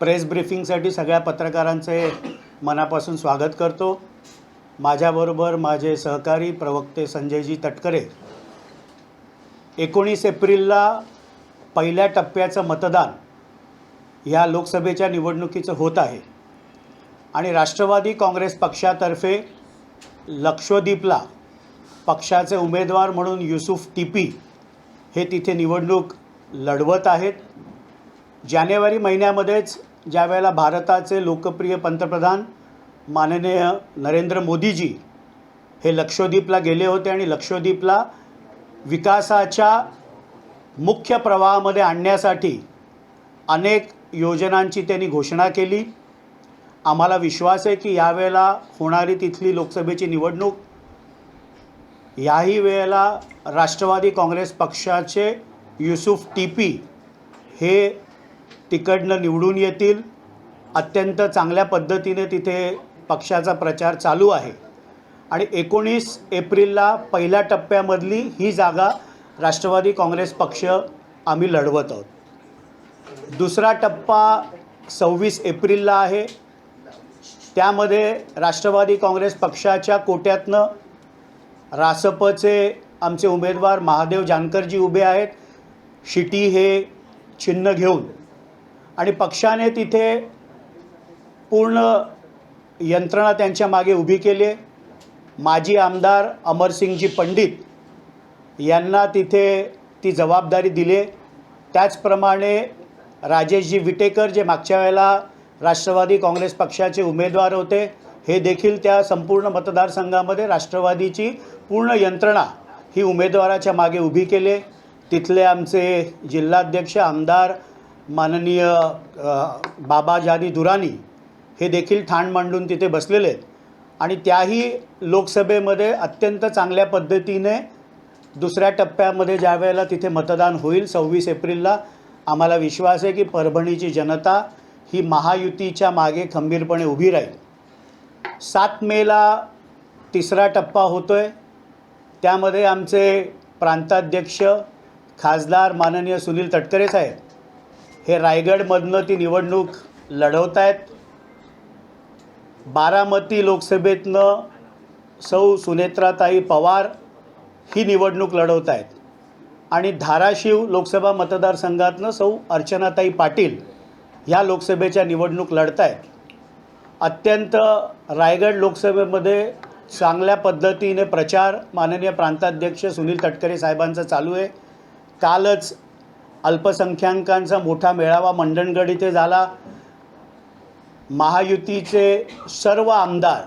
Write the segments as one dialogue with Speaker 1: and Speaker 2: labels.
Speaker 1: Press ब्रीफिंगसाठी सगळ्या पत्रकारांचे मनापासून स्वागत करतो। माझ्याबरोबर माझे सहकारी प्रवक्ते संजयजी तटकरे। 19 एप्रिलला पहिल्या टप्प्याचं मतदान या लोकसभेच्या निवडणुकीचं होत आहे आणि राष्ट्रवादी काँग्रेस पक्षातर्फे लक्षद्वीपला पक्षाचे उमेदवार म्हणून युसुफ टीपी हे तिथे निवडणूक लढवत आहेत। जानेवारी महिन्यामध्येच ज्यावेळेला भारताचे लोकप्रिय पंतप्रधान माननीय नरेंद्र मोदीजी हे लक्षद्वीपला गेले होते आणि लक्षद्वीपला विकासाच्या मुख्य प्रवाहामध्ये आणण्यासाठी अनेक योजनांची त्यांनी घोषणा केली। आम्हाला विश्वास आहे की यावेळेला होणारी तिथली लोकसभेची निवडणूक याही वेळेला राष्ट्रवादी काँग्रेस पक्षाचे युसुफ टीपी हे तिकडनं निवडून येतील। अत्यंत चांगल्या पद्धतीने तिथे पक्षाचा प्रचार चालू आहे आणि 19 एप्रिलला पहिल्या टप्प्यामधली ही जागा राष्ट्रवादी काँग्रेस पक्ष आम्ही लढवत आहोत। दुसरा टप्पा 26 एप्रिलला आहे। त्यामध्ये राष्ट्रवादी काँग्रेस पक्षाच्या कोट्यातनं रासपचे आमचे उमेदवार महादेव जानकरजी उभे आहेत, शिटी हे चिन्ह घेऊन, आणि पक्षाने तिथे पूर्ण यंत्रणा त्यांच्या मागे उभी केली। माजी आमदार अमरसिंगजी पंडित यांना तिथे ती जबाबदारी दिली। त्याचप्रमाणे राजेशजी विटेकर जे मागच्या वेळेला राष्ट्रवादी काँग्रेस पक्षाचे उमेदवार होते, हे देखील त्या संपूर्ण मतदारसंघामध्ये राष्ट्रवादीची पूर्ण यंत्रणा ही उमेदवाराच्या मागे उभी केली। तिथले आमचे जिल्हाध्यक्ष आमदार माननीय बाबाजानी दुरानी हे देखील ठाण मांडून तिथे बसलेले आहेत आणि त्याही लोकसभेमध्ये अत्यंत चांगल्या पद्धतीने दुसऱ्या टप्प्यामध्ये ज्या वेळेला तिथे मतदान होईल 26 एप्रिलला, आम्हाला विश्वास आहे की परभणीची जनता ही महायुतीच्या मागे खंबीरपणे उभी राहील। 7 मेला तिसरा टप्पा होतोय। त्यामध्ये आमचे प्रांताध्यक्ष खासदार माननीय सुनील तटकरे साहेब हे रायगडमधनं ती निवडणूक लढवत आहेत। बारामती लोकसभेतनं सौ सुनेत्राताई पवार ही निवडणूक लढवत आहेत आणि धाराशिव लोकसभा मतदारसंघातनं सौ अर्चनाताई पाटील ह्या लोकसभेच्या निवडणूक लढत आहेत। अत्यंत रायगड लोकसभेमध्ये चांगल्या पद्धतीने प्रचार माननीय प्रांताध्यक्ष सुनील तटकरे साहेबांचा चालू आहे। कालच अल्पसंख्याकांचा मोठा मेळावा मंडणगड इथे झाला। महायुतीचे सर्व आमदार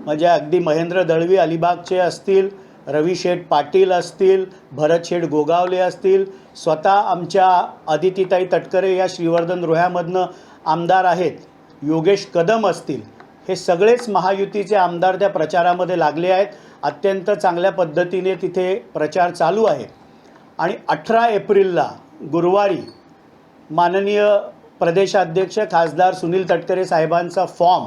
Speaker 1: म्हणजे अगदी महेंद्र दळवी अलिबागचे असतील, रवी शेठ पाटील असतील, भरत शेठ गोगावले असतील, स्वतः आमच्या अदितीताई तटकरे या श्रीवर्धन रोह्यामधनं आमदार आहेत, योगेश कदम असतील, हे सगळेच महायुतीचे आमदार त्या प्रचारामध्ये लागले आहेत। अत्यंत चांगल्या पद्धतीने तिथे प्रचार चालू आहे आणि 18 एप्रिलला गुरुवारी माननीय प्रदेशाध्यक्ष खासदार सुनील तटकरे साहेबांचा फॉर्म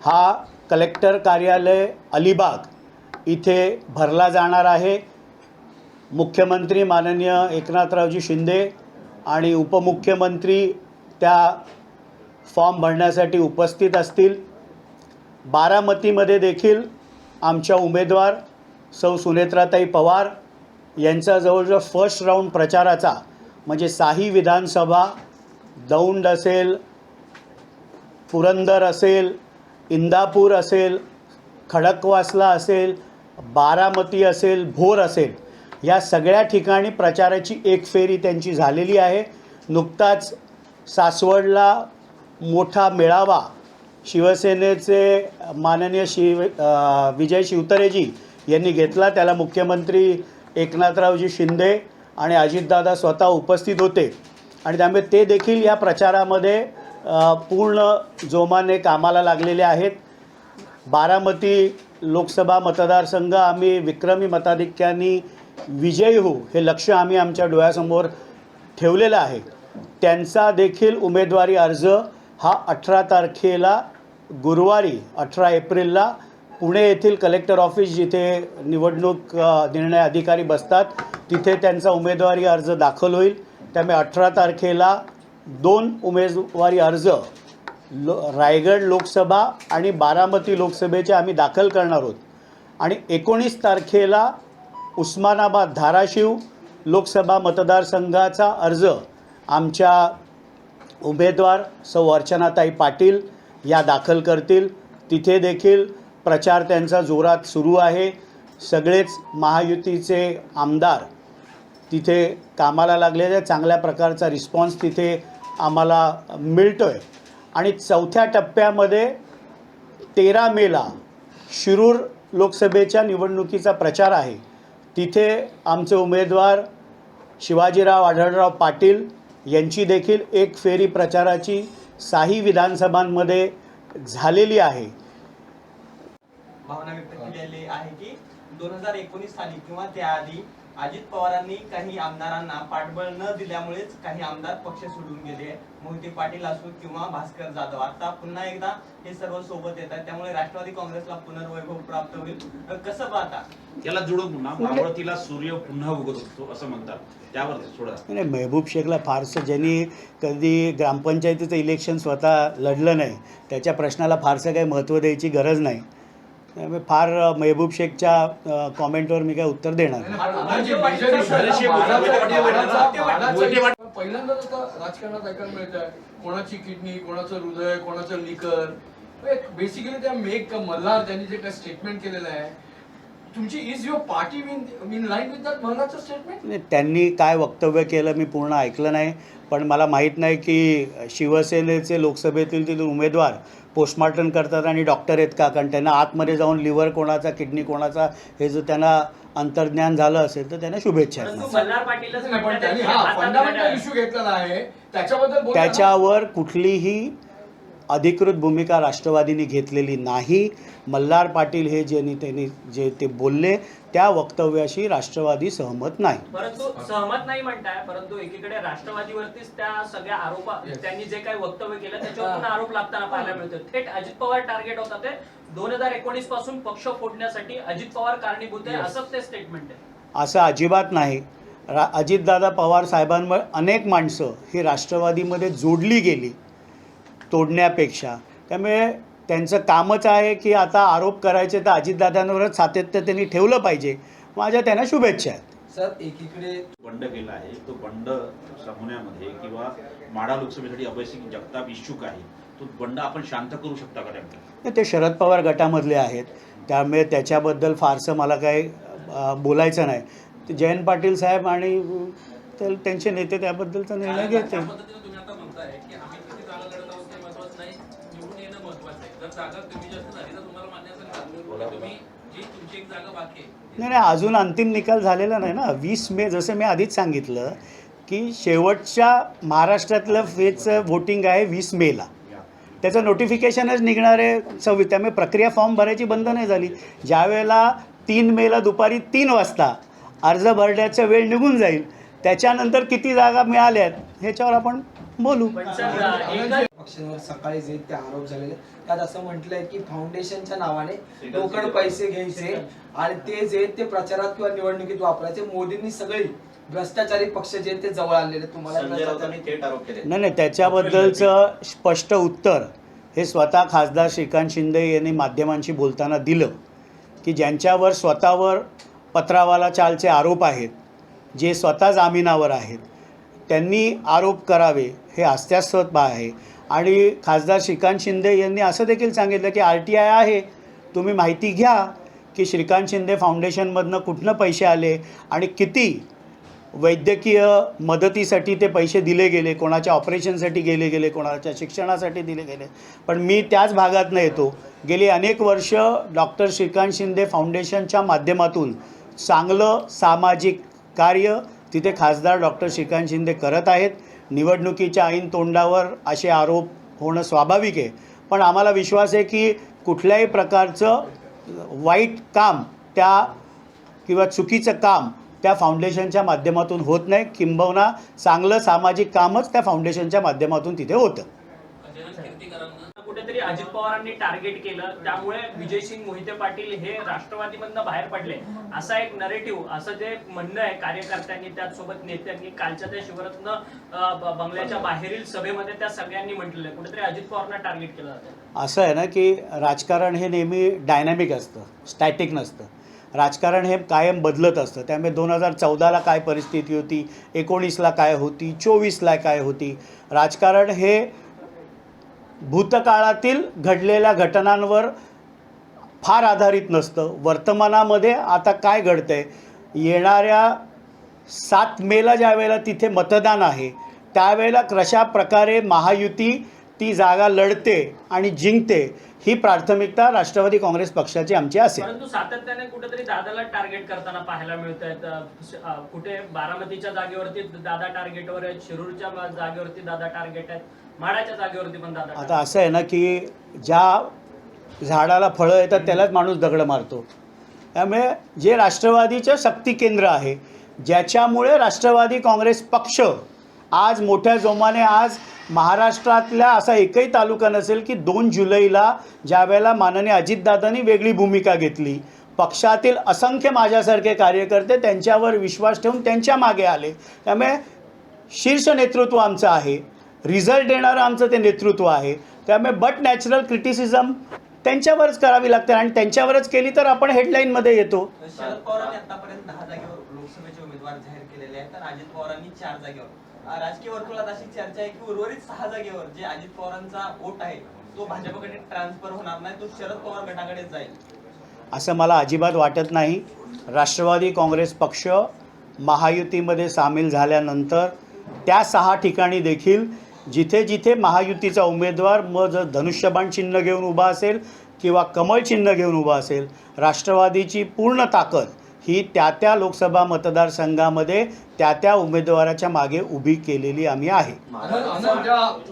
Speaker 1: हा कलेक्टर कार्यालय अलिबाग इथे भरला जाणार आहे। मुख्यमंत्री माननीय एकनाथरावजी शिंदे आणि उपमुख्यमंत्री त्या फॉर्म भरण्यासाठी उपस्थित असतील। बारामतीमध्ये देखील आमच्या उमेदवार सौ सुनेत्राताई पवार यांचा जवळजवळ फर्स्ट राऊंड प्रचाराचा म्हणजे साही विधानसभा, दौंड असेल, पुरंदर असेल, इंदापूर असेल, खडकवासला असेल, बारामती असेल, भोर असेल, या सगळ्या ठिकाणी प्रचाराची एक फेरी त्यांची झालेली आहे। नुकताच सासवडला मोठा मेळावा शिवसेनेचे माननीय विजय शिवतरेजी यांनी घेतला। त्याला मुख्यमंत्री एकनाथरावजी शिंदे आणि अजितदादा स्वतः उपस्थित होते आणि त्यामुळे ते देखील या प्रचारामध्ये पूर्ण जोमाने कामाला लागलेले आहेत। बारामती लोकसभा मतदारसंघ आम्ही विक्रमी मताधिक्याने विजयी होऊ हे लक्ष्य आम्ही आमच्या डोळ्यासमोर ठेवलेलं आहे। त्यांचा देखील उमेदवारी अर्ज हा 18 तारखेला गुरुवारी 18 एप्रिलला पुणे येथील कलेक्टर ऑफिस जिथे निवडणूक निर्णय अधिकारी बसतात तिथे त्यांचा उमेदवारी अर्ज दाखल होईल। त्यामुळे 18 तारखेला 2 उमेदवारी अर्ज रायगड लोकसभा आणि बारामती लोकसभेचे आम्ही दाखल करणार आहोत आणि 19 तारखेला उस्मानाबाद धाराशिव लोकसभा मतदारसंघाचा अर्ज आमच्या उमेदवार सौ अर्चनाताई पाटील या दाखल करतील। तिथे देखील प्रचार त्यांचा जोरात सुरू आहे। सगळेच महायुतीचे आमदार तिथे कामाला लागलेले, चांगल्या प्रकारचा रिस्पॉन्स तिथे आम्हाला मिळतो आहे। आणि चौथ्या टप्प्यामध्ये 13 मेला शिरूर लोकसभेच्या निवडणुकीचा प्रचार आहे। तिथे आमचे उमेदवार शिवाजीराव आढळराव पाटील यांची देखील एक फेरी प्रचाराची 6 विधानसभांमध्ये झालेली आहे।
Speaker 2: भावना व्यक्त केलेली आहे की 2019 साली किंवा त्याआधी अजित पवारांनी काही आमदारांना पाठबळ न दिल्यामुळेच काही आमदार पक्ष सोडून गेले, मोहिते पाटील असो किंवा भास्कर जाधव। आता पुन्हा एकदा हे सर्व सोबत येत आहेत, त्यामुळे राष्ट्रवादी काँग्रेसला पुनर्वैभव प्राप्त होईल, कसं पाहता?
Speaker 3: त्याला जोडून पुन्हा मावळतीला सूर्य पुन्हा उगत असतो असं म्हणतात, त्यावर सोडा
Speaker 1: नाही, महबूब शेखला फारसं, ज्यांनी कधी ग्रामपंचायतीचं इलेक्शन स्वतः लढलं नाही, त्याच्या प्रश्नाला फारसं काही महत्त्व द्यायची गरज नाही। त्यामुळे फार महबूब शेखच्या कॉमेंटवर मी काय उत्तर देणार नाही।
Speaker 4: पहिल्यांदाच आता राजकारणात ऐकायला मिळत आहे कोणाची किडनी, कोणाचं हृदय, कोणाचं लिकर। बेसिकली त्या मेघ मल्हार त्यांनी जे काय स्टेटमेंट केलेलं आहे, तुमची is your party in line with that मल्हारचं स्टेटमेंट?
Speaker 1: त्यांनी काय वक्तव्य केलं मी पूर्ण ऐकलं नाही, पण मला माहीत नाही की शिवसेनेचे लोकसभेतील उमेदवार पोस्टमॉर्टम करतात आणि डॉक्टर आहेत का, कारण त्यांना आतमध्ये जाऊन लिव्हर कोणाचा, किडनी कोणाचा, हे जर त्यांना अंतर्ज्ञान झालं असेल तर त्यांना शुभेच्छा। त्याच्यावर कुठलीही अधिकृत भूमिका राष्ट्रवादीने घेतलेली नाही। मल्हार पाटील हे त्यांनी जे ते बोलले त्या वक्तव्याशी राष्ट्रवादी सहमत नाही।
Speaker 5: परंतु सहमत नाही म्हणताय, परंतु एकीकडे राष्ट्रवादीवरतीच त्या सगळ्या त्यांनी जे काही वक्तव्य केलं त्याच्यावर पण आरोप लागताना पाहायला मिळतो। थेट अजित पवार टार्गेट होता, ते 2019 पासून पक्ष फोडण्यासाठी अजित पवार कारणीभूत आहे असंच ते स्टेटमेंट आहे।
Speaker 1: असं अजिबात नाही। अजितदादा पवार साहेबांमुळे अनेक माणसं ही राष्ट्रवादीमध्ये जोडली गेली तोडण्यापेक्षा, त्यामुळे त्यांचं कामच आहे की आता आरोप करायचे तर अजितदादांवरच सातत्य त्यांनी ठेवलं पाहिजे। माझ्या त्यांना शुभेच्छा आहेत।
Speaker 6: सर, एकीकडे
Speaker 3: बंड केला आहे, तो बंड संपवण्यामध्ये किंवा माढा लोकसभेसाठी अभयसिंग जगताप इच्छुक आहे, तो बंड आपण शांत करू शकता का? त्यामुळे
Speaker 1: ते शरद पवार गटामधले आहेत, त्यामुळे त्याच्याबद्दल फारसं मला काही बोलायचं नाही। ते जयंत पाटील साहेब आणि त्यांचे नेते त्याबद्दलचा निर्णय घेते। नाही, अजून अंतिम निकाल झालेला नाही ना। 20 मे, जसं मी आधीच सांगितलं की शेवटच्या महाराष्ट्रातलं फेजचं व्होटिंग आहे 20 मेला, त्याचं नोटिफिकेशनच निघणार आहे 26। त्यामुळे प्रक्रिया फॉर्म भरायची बंद नाही झाली। ज्यावेळेला 3 मेला दुपारी 3 वाजता अर्ज भरण्याचा वेळ निघून जाईल, त्याच्यानंतर किती जागा मिळाल्यात ह्याच्यावर आपण बोलू।
Speaker 6: पक्षावर सकाळी जे ते आरोप झालेले, त्यात असं म्हटलंय की फाउंडेशनच्या नावाने रोकड पैसे घ्यायचे आणि ते जे ते प्रचारात किंवा निवडणुकीत वापरायचे। मोदींनी सगळी भ्रष्टाचारी पक्ष जे ते जवळ आणलेले, तुम्हाला
Speaker 1: नाही, त्याच्याबद्दलचं स्पष्ट उत्तर हे स्वतः खासदार श्रीकांत शिंदे यांनी माध्यमांशी बोलताना दिलं की ज्यांच्यावर स्वतःवर पत्रावाला चालचे आरोप आहेत, जे स्वतः जामिनावर आहेत, त्यांनी आरोप करावे हे हास्यास्पद आहे। आणि खासदार श्रीकांत शिंदे यांनी असं देखील सांगितलं की RTI आहे, तुम्ही माहिती घ्या की श्रीकांत शिंदे फाउंडेशनमधनं कुठनं पैसे आले आणि किती वैद्यकीय मदतीसाठी ते पैसे दिले गेले, कोणाच्या ऑपरेशनसाठी गेले, कोणाच्या शिक्षणासाठी दिले गेले। पण मी त्याच भागातनं येतो, गेली अनेक वर्ष डॉक्टर श्रीकांत शिंदे फाउंडेशनच्या माध्यमातून चांगलं सामाजिक कार्य तिथे खासदार डॉक्टर श्रीकांत शिंदे करत आहेत। निवडणुकीच्या ऐन तोंडावर असे आरोप होणं स्वाभाविक आहे, पण आम्हाला विश्वास आहे की कुठल्याही प्रकारचं वाईट काम किंवा चुकीचं काम त्या फाउंडेशनच्या माध्यमातून होत नाही, किंबहुना चांगलं सामाजिक कामच त्या फाउंडेशनच्या माध्यमातून तिथे होतं।
Speaker 5: कुठेतरी अजित पवारांनी टार्गेट केलं, त्यामुळे विजयसिंग मोहिते पाटील हे राष्ट्रवादीमधनं बाहेर पडले, असा एक नरेटिव्ह, असं जे म्हणणं आहे कार्यकर्त्यांनी, त्याचसोबत नेत्यांनी कालच्या त्या शिवरत्न बंगल्याच्या बाहेरील सभेमध्ये त्या सगळ्यांनी म्हटलेलं आहे. कुठेतरी अजित पवारांना टार्गेट केलं जातं.
Speaker 1: असं आहे ना की राजकारण हे नेहमी डायनॅमिक असतं, स्टॅटिक नसतं. राजकारण हे कायम बदलत असतं. त्यामुळे 2014ला काय परिस्थिती होती, 19ला काय होती, 24ला काय होती. राजकारण हे भूतकाळातील घडलेल्या घटनांवर फार आधारित नसतं. वर्तमानामध्ये आता काय घडतंय, येणाऱ्या 7 मेला ज्या वेळेला तिथे मतदान आहे त्यावेळेला कशा प्रकारे महायुती ती जागा लढते आणि जिंकते, ही प्राथमिकता राष्ट्रवादी काँग्रेस पक्षाची आमची असेल.
Speaker 5: परंतु सातत्याने कुठेतरी दादाला टार्गेट करताना पाहायला मिळत आहेत. कुठे बारामतीच्या जागेवरती दादा टार्गेटवर आहेत, शिरूरच्या जागेवरती दादा टार्गेट आहेत, माडाच्या जागेवरती पण दादा.
Speaker 1: आता असं आहे ना की ज्या झाडाला फळं येतात त्यालाच माणूस दगड मारतो. त्यामुळे जे राष्ट्रवादीचं शक्ती केंद्र आहे, ज्याच्यामुळे राष्ट्रवादी काँग्रेस पक्ष आज मोठ्या जोमाने, आज महाराष्ट्रातल्या असा एकही तालुका नसेल की 2 जुलैला ज्यावेळेला माननीय अजितदादांनी वेगळी भूमिका घेतली, पक्षातील असंख्य माझ्यासारखे कार्यकर्ते त्यांच्यावर विश्वास ठेवून त्यांच्या मागे आले. त्यामुळे शीर्ष नेतृत्व आमचं आहे, रिझल्ट देणारं आमचं ते नेतृत्व आहे. त्यामुळे बट नॅचरल क्रिटिसिझम त्यांच्यावरच करावी लागते आणि त्यांच्यावरच केली तर आपण हेडलाईनमध्ये येतो.
Speaker 2: शरद पवारांनी आतापर्यंत 10 जागेवर लोकसभेचे उमेदवार जाहीर केलेले आहेत, तर अजित पवारांनी 4 जागेवर. राजकीय वर्तुळात अशी चर्चा आहे की उर्वरित 6 जागेवर जे अजित पवारांचा वोट आहे तो भाजपकडे ट्रान्सफर होणार नाही, तो शरद पवार गटाकडे जाईल.
Speaker 1: असं मला अजिबात वाटत नाही. राष्ट्रवादी काँग्रेस पक्ष महायुतीमध्ये सामील झाल्यानंतर त्या 6 ठिकाणी देखील जिथे जिथे महायुतीचा उमेदवार मग जर धनुष्यबाण चिन्ह घेऊन उभा असेल किंवा कमळ चिन्ह घेऊन उभा असेल, राष्ट्रवादीची पूर्ण ताकद ही त्या लोकसभा मतदारसंघामध्ये त्या उमेदवाराच्या मागे उभी केलेली आम्ही आहे.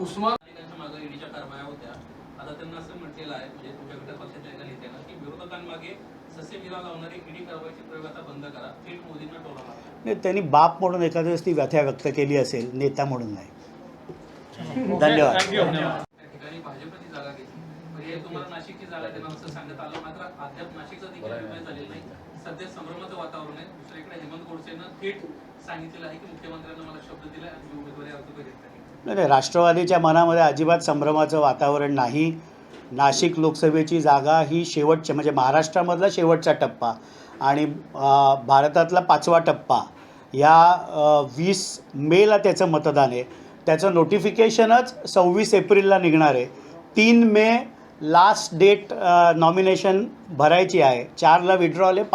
Speaker 4: उस्मान
Speaker 7: मागे ईडीच्या कारवाया होत्या. आता त्यांना असं म्हटलेलं आहे, म्हणजे तुमच्याकडे पक्षाच्या एका नेत्यानं, की विरोधकांमागे ससेमिरा लावणारी ईडी कारवाईचे प्रयोग आता बंद करा, थेट मोदींना टोला मारा.
Speaker 1: नाही, त्यांनी बाप म्हणून एखाद्या वेळेस ती व्यथा व्यक्त केली असेल, नेता म्हणून नाही. धन्यवाद.
Speaker 7: त्या ठिकाणी भाजपची जागा घेतली, म्हणजे तुम्हाला नाशिकची जागा देणार असं सांगत आलं, मात्र अद्याप नाशिकचा देखील निर्णय झालेला नाही. सध्या संभ्रमाचं वातावरण आहे. दुसरीकडे हेमंत गोडसेनं थेट सांगितलेलं आहे की मुख्यमंत्र्यांना मला शब्द दिला आणि मी उमेदवारी अर्ज करीत
Speaker 1: नाही, राष्ट्रवादीच्या मनामध्ये अजिबात संभ्रमाचं वातावरण नाही. नाशिक लोकसभेची जागा ही शेवटच्या, म्हणजे महाराष्ट्रामधला शेवटचा टप्पा आणि भारतातला 5वा टप्पा. या 20 मेला त्याचं मतदान आहे. त्याचं नोटिफिकेशनच 26 एप्रिलला निघणार आहे. 3 मे लास्ट डेट नॉमिनेशन भरायची आहे. 4ला विड्रॉल आहे,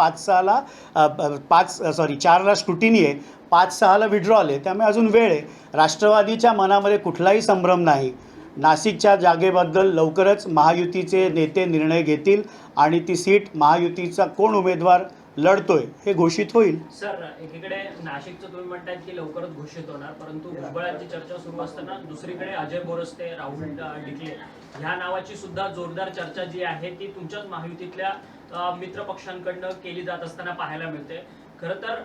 Speaker 1: 4ला स्क्रुटिनी आहे, 5-6ला विड्रॉल आहे. त्यामुळे अजून वेळ आहे. राष्ट्रवादीच्या मनामध्ये कुठलाही संभ्रम नाही. नाशिकच्या जागेबद्दल लवकरच महायुतीचे नेते निर्णय घेतील आणि ती सीट महायुतीचा कोण उमेदवार लढतोय हे घोषित होईल.
Speaker 5: सर, एकीकडे नाशिकचं तुम्ही म्हणतायत की लवकरच घोषित होणार, परंतु भुजबळांची चर्चा सुरू असताना दुसरीकडे अजय बोरस्ते, राहुल डिकले ह्या नावाची सुद्धा जोरदार चर्चा जी आहे ती तुमच्याच महायुतीतल्या मित्र पक्षांकडनं केली जात असताना पाहायला मिळते. खरं तर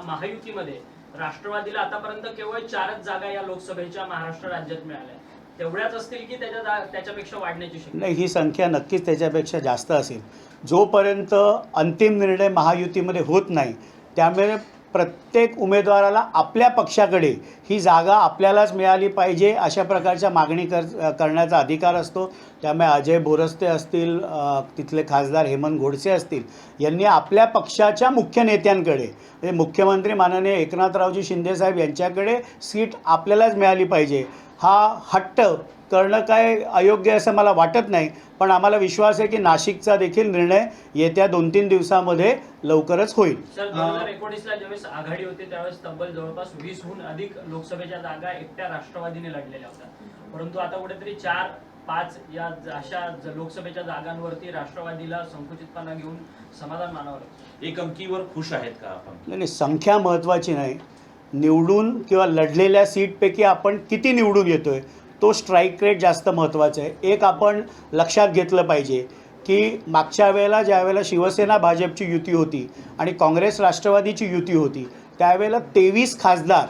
Speaker 5: महायुतीमध्ये राष्ट्रवादीला आतापर्यंत केवळ 4च जागा या लोकसभेच्या महाराष्ट्र राज्यात मिळाल्या. तेवढ्याच असतील की त्याच्यापेक्षा वाढण्याची शक्यता?
Speaker 1: नाही, ही संख्या नक्कीच त्याच्यापेक्षा जास्त असेल. जोपर्यंत अंतिम निर्णय महायुतीमध्ये होत नाही, त्यामुळे प्रत्येक उमेदवाराला आपल्या पक्षाकडे ही जागा आपल्यालाच मिळाली पाहिजे अशा प्रकारच्या मागणी करण्याचा अधिकार असतो. त्यामुळे अजय बोरस्ते असतील, तिथले खासदार हेमंत गोडसे असतील, यांनी आपल्या पक्षाच्या मुख्य नेत्यांकडे, म्हणजे मुख्यमंत्री माननीय एकनाथरावजी शिंदेसाहेब यांच्याकडे सीट आपल्यालाच मिळाली पाहिजे हा हट्ट करणं काय अयोग्य असं मला वाटत नाही. पण आम्हाला विश्वास आहे की नाशिकचा देखील निर्णय येत्या 2-3 दिवसामध्ये लवकरच होईल.
Speaker 5: सर, 2019ला ज्यावेळेस आघाडी होती त्यावेळेस तब्बल जवळपास 20हून अधिक लोकसभेच्या जागा एकट्या राष्ट्रवादीने लढलेल्या होत्या. परंतु आता कुठेतरी 4-5 या अशा लोकसभेच्या जागांवरती राष्ट्रवादीला संकुचितपणा घेऊन समाधान मानावं लागतं.
Speaker 3: एक अंकीवर खुश आहेत का आपण?
Speaker 1: नाही, संख्या महत्त्वाची नाही. निवडून किंवा लढलेल्या सीटपैकी आपण किती निवडून येतोय तो स्ट्राईक रेट जास्त महत्त्वाचा आहे. एक आपण लक्षात घेतलं पाहिजे की मागच्या वेळेला ज्यावेळेला शिवसेना भाजपची युती होती आणि काँग्रेस राष्ट्रवादीची युती होती त्यावेळेला 23 खासदार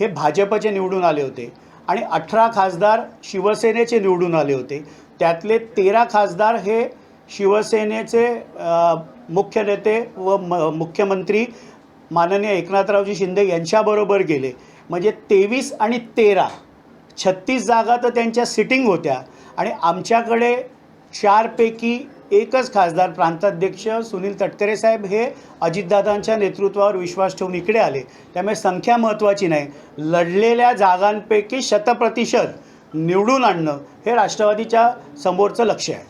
Speaker 1: हे भाजपचे निवडून आले होते आणि 18 खासदार शिवसेनेचे निवडून आले होते. त्यातले 13 खासदार हे शिवसेनेचे मुख्य नेते व मुख्यमंत्री माननीय एकनाथरावजी शिंदे यांच्याबरोबर गेले. म्हणजे 23 आणि 13 36 जागा तर त्यांच्या सिटिंग होत्या आणि आमच्याकडे 4 पैकी एकच खासदार प्रांताध्यक्ष सुनील तटकरे साहेब हे अजितदादांच्या नेतृत्वावर विश्वास ठेवून इकडे आले. त्यामुळे संख्या महत्त्वाची नाही, लढलेल्या जागांपैकी 100% निवडून आणणं हे राष्ट्रवादीच्या समोरचं लक्ष्य आहे.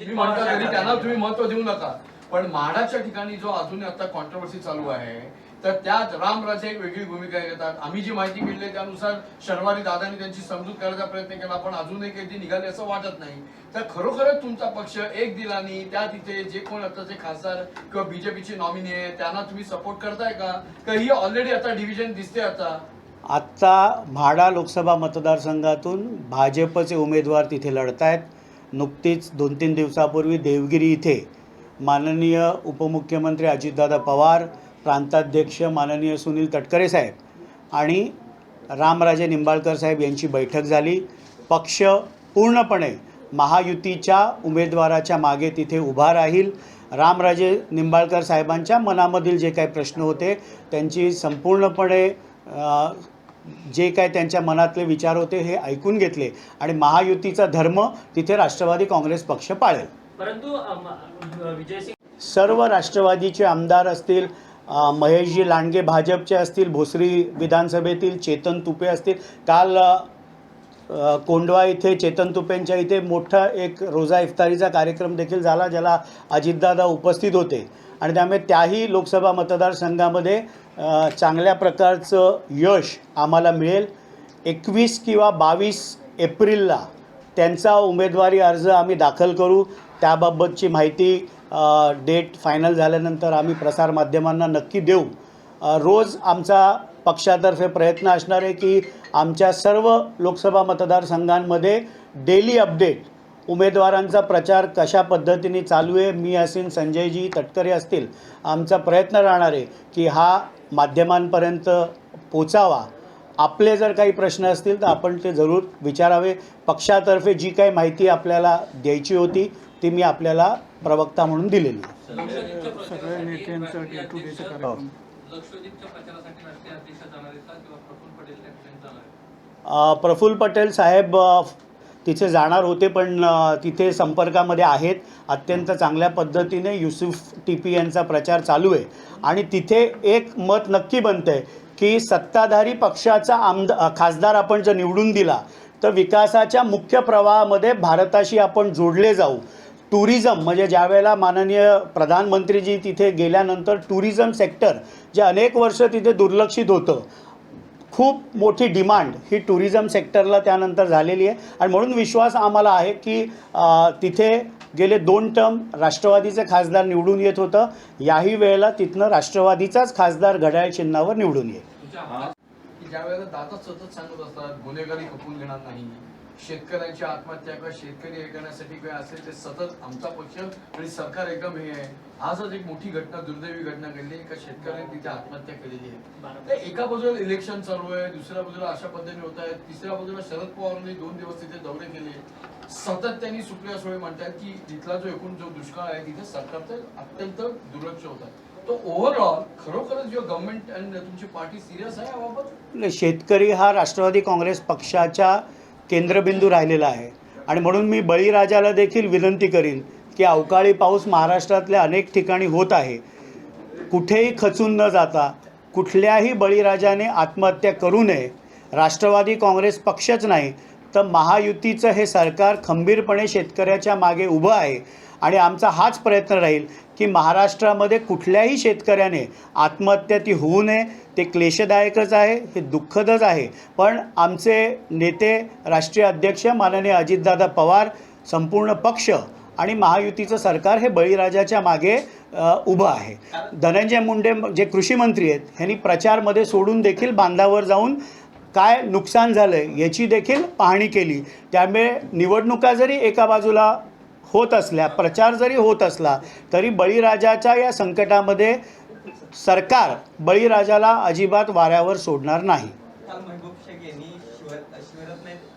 Speaker 4: तुम्ही म्हणता तरी त्यांना तुम्ही महत्व देऊ नका, पण म्हाडाच्या ठिकाणी जो अजूनही आता कॉन्ट्रोवर्सी चालू आहे तर त्यात रामराजे एक वेगळी भूमिका घेतात. आम्ही जी माहिती मिळली त्यानुसार शनिवारी दादांनी त्यांची समजूत करायचा प्रयत्न केला, पण अजूनही काही निघाले असं वाटत नाही. तर खरोखरच तुमचा पक्ष एक दिलानी त्या तिथे जे कोण आताचे खासदार किंवा बीजेपीचे नॉमिनी आहे त्यांना तुम्ही सपोर्ट करताय का ही ऑलरेडी आता डिव्हिजन दिसते?
Speaker 1: आत्ता म्हाडा लोकसभा मतदारसंघातून भाजपचे उमेदवार तिथे लढत आहेत. नुकतीच 2-3 दिवसापूर्वी देवगिरी इथे माननीय उपमुख्यमंत्री अजितदादा पवार, प्रांताध्यक्ष माननीय सुनील तटकरे साहेब आणि रामराजे निंबाळकर साहेब यांची बैठक झाली. पक्ष पूर्णपणे महायुतीच्या उमेदवाराच्या मागे तिथे उभा राहील. रामराजे निंबाळकर साहेबांच्या मनामधील जे काही प्रश्न होते त्यांची संपूर्णपणे जे काय त्यांच्या मनातले विचार होते हे ऐकून घेतले आणि महायुतीचा धर्म तिथे राष्ट्रवादी काँग्रेस पक्ष पाळेल.
Speaker 5: परंतु विजयसिंग
Speaker 1: सर्व राष्ट्रवादीचे आमदार असतील, महेशजी लांडगे भाजपचे असतील, भोसरी विधानसभेतील चेतन तुपे असतील, काल कोंडवा इथे चेतन तुपेंच्या इथे मोठा एक रोजा इफ्तारीचा कार्यक्रम देखील झाला ज्याला अजितदादा उपस्थित होते आणि त्यामुळे त्याही लोकसभा मतदारसंघामध्ये चांगल्या प्रकारचं यश आम्हाला मिळेल. 21 किंवा 22 एप्रिलला त्यांचा उमेदवारी अर्ज आम्ही दाखल करू. त्याबाबतची माहिती डेट फायनल झाल्यानंतर आम्ही प्रसारमाध्यमांना नक्की देऊ. रोज आमचा पक्षातर्फे प्रयत्न असणार आहे की आमच्या सर्व लोकसभा मतदारसंघांमध्ये डेली अपडेट, उमेदवारांचा प्रचार कशा पद्धतीने चालू आहे, मी असेन, संजयजी तटकरे असतील, आमचा प्रयत्न राहणार आहे की हा माध्यमांपर्यंत पोचावा. आपले जर काही प्रश्न असतील तर आपण ते जरूर विचारावे. पक्षातर्फे जी काही माहिती आपल्याला द्यायची होती ती मी आपल्याला प्रवक्ता म्हणून दिलेली.
Speaker 7: सगळ्या नेत्यांचा लक्षद्वीपच्या प्रचारासाठी राष्ट्रीय अध्यक्ष जाणार आहेत का किंवा प्रफुल्ल पटेल त्या ठिकाणी जाणार आहेत?
Speaker 1: प्रफुल्ल पटेल साहेब तिथे जाणार होते पण तिथे संपर्कामध्ये आहेत. अत्यंत चांगल्या पद्धतीने युसुफ टीपी यांचा प्रचार चालू आहे आणि तिथे एक मत नक्की बनतं आहे की सत्ताधारी पक्षाचा खासदार आपण जर निवडून दिला तर विकासाच्या मुख्य प्रवाहामध्ये भारताशी आपण जोडले जाऊ. टुरिझम म्हणजे ज्यावेळेला माननीय प्रधानमंत्रीजी तिथे गेल्यानंतर टुरिझम सेक्टर जे अनेक वर्ष तिथे दुर्लक्षित होतं, खूप मोठी डिमांड ही टुरिझम सेक्टरला त्यानंतर झालेली आहे आणि म्हणून विश्वास आम्हाला आहे की तिथे गेले 2 टर्म राष्ट्रवादीचे खासदार निवडून येत होतं. याही वेळेला तिथनं राष्ट्रवादीचाच खासदार घड्याळ चिन्हावर निवडून येईल.
Speaker 4: ज्या वेळेला दादा सतत सांगत असतात गुन्हेगारी खपवून घेणार नाही, शेतकऱ्यांची आत्महत्या किंवा शेतकरी हे करण्यासाठी काय असेल ते सतत आमचा पक्ष आणि सरकार एकदम हे आहे. आजच एक मोठी घटना, दुर्दैवी घटना घडली, एका शेतकऱ्याने तिथे आत्महत्या केलेली आहे. तर एका बाजूला इलेक्शन चालू आहे, दुसऱ्या बाजूला अशा पद्धतीने होत आहे, तिसऱ्या बाजूला शरद पवारांनी 2 दिवस तिथे दौरे केले. सतत त्यांनी सुप्रिया सुळे म्हणतात की तिथला जो एकूण जो दुष्काळ आहे तिथे सरकारचं अत्यंत दुर्लक्ष होत आहे. तो ओव्हरऑल खरोखरच जो गव्हर्नमेंट आणि तुमची पार्टी सिरियस आहे याबाबत?
Speaker 1: शेतकरी हा राष्ट्रवादी काँग्रेस पक्षाच्या केंद्रबिंदू राहिलेला आहे आणि म्हणून मी बळीराजाला देखील विनंती करीन की अवकाळी पाऊस महाराष्ट्रातल्या अनेक ठिकाणी होत आहे. कुठेही खचून न जाता कुठल्याही बळीराजाने आत्महत्या करू नये. राष्ट्रवादी काँग्रेस पक्षच नाही तर महायुतीचं हे सरकार खंबीरपणे शेतकऱ्याच्या मागे उभं आहे आणि आमचा हाच प्रयत्न राहील की महाराष्ट्रामध्ये कुठल्याही शेतकऱ्याने आत्महत्या ती होऊ नये. ते क्लेशदायकच आहे, हे दुःखदच आहे, पण आमचे नेते राष्ट्रीय अध्यक्ष माननीय अजितदादा पवार, संपूर्ण पक्ष आणि महायुतीचं सरकार हे बळीराजाच्या मागे उभं आहे. धनंजय मुंडे जे कृषी मंत्री आहेत ह्यांनी प्रचारमध्ये सोडून देखील बांधावर जाऊन काय नुकसान झालं आहे याची देखील पाहणी केली. त्यामुळे निवडणुका जरी एका बाजूला होत असल्या, प्रचार जरी होत असला तरी बळीराजाच्या या संकटामध्ये सरकार बळीराजाला अजिबात वाऱ्यावर सोडणार नाही.
Speaker 2: काल महबूब शेख यांनी शिवरत्न